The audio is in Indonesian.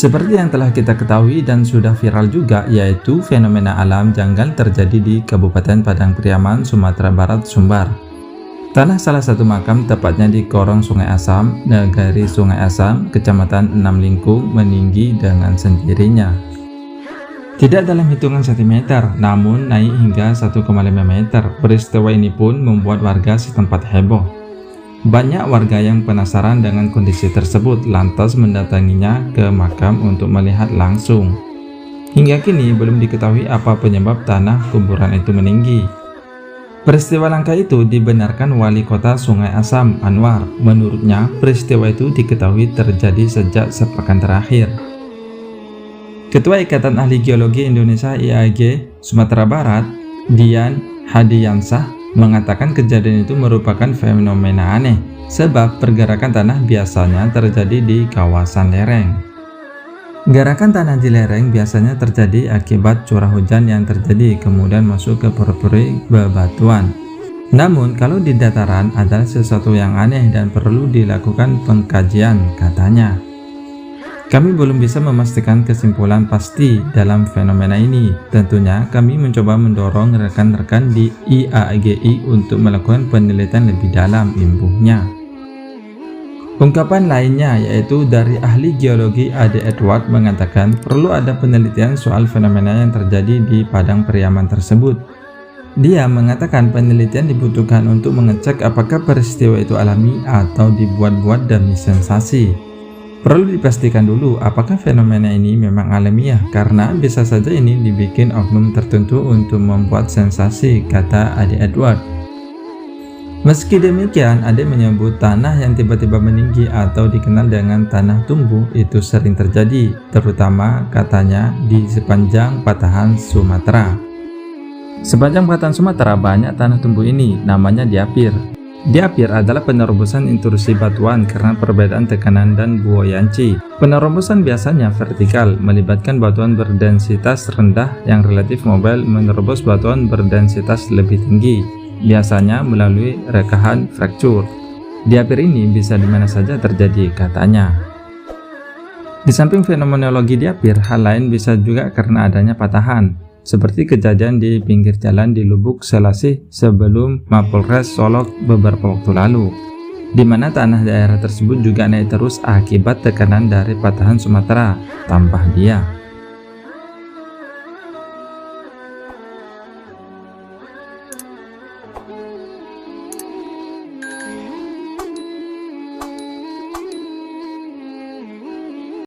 Seperti yang telah kita ketahui dan sudah viral juga, yaitu fenomena alam janggal terjadi di Kabupaten Padang Pariaman, Sumatera Barat, Sumbar. Tanah salah satu makam, tepatnya di Korong Sungai Asam, Negari Sungai Asam, Kecamatan Enam Lingkung, meninggi dengan sendirinya. Tidak dalam hitungan sentimeter, namun naik hingga 1,5 meter. Peristiwa ini pun membuat warga setempat heboh. Banyak warga yang penasaran dengan kondisi tersebut lantas mendatanginya ke makam untuk melihat langsung. Hingga kini belum diketahui apa penyebab tanah kuburan itu meninggi. Peristiwa langka itu dibenarkan Wali Kota Sungai Asam, Anwar. Menurutnya, peristiwa itu diketahui terjadi sejak sepekan terakhir. Ketua Ikatan Ahli Geologi Indonesia (IAG) Sumatera Barat, Dian Hadiyansah, mengatakan kejadian itu merupakan fenomena aneh, sebab pergerakan tanah biasanya terjadi di kawasan lereng. Gerakan tanah di lereng biasanya terjadi akibat curah hujan yang terjadi kemudian masuk ke pori-pori bebatuan. Namun kalau di dataran adalah sesuatu yang aneh dan perlu dilakukan pengkajian, katanya. Kami belum bisa memastikan kesimpulan pasti dalam fenomena ini. Tentunya kami mencoba mendorong rekan-rekan di IAGI untuk melakukan penelitian lebih dalam, imbuhnya. Ungkapan lainnya yaitu dari ahli geologi Ade Edward mengatakan perlu ada penelitian soal fenomena yang terjadi di Padang Pariaman tersebut. Dia mengatakan penelitian dibutuhkan untuk mengecek apakah peristiwa itu alami atau dibuat-buat demi sensasi. Perlu dipastikan dulu apakah fenomena ini memang alamiah, karena bisa saja ini dibikin oknum tertentu untuk membuat sensasi, kata Ade Edward. Meski demikian, Ade menyebut tanah yang tiba-tiba meninggi atau dikenal dengan tanah tumbuh itu sering terjadi, terutama katanya di sepanjang patahan Sumatera. Sepanjang patahan Sumatera banyak tanah tumbuh ini, namanya diapir. Diapir adalah penerobosan intrusi batuan karena perbedaan tekanan dan buoyancy. Penerobosan biasanya vertikal, melibatkan batuan berdensitas rendah yang relatif mobile menerobos batuan berdensitas lebih tinggi, biasanya melalui rekahan fracture. Diapir ini bisa di mana saja terjadi, katanya. Di samping fenomenologi diapir, hal lain bisa juga karena adanya patahan, seperti kejadian di pinggir jalan di Lubuk Selasih sebelum Mapolres Solok beberapa waktu lalu, di mana tanah daerah tersebut juga naik terus akibat tekanan dari patahan Sumatera, tambah dia.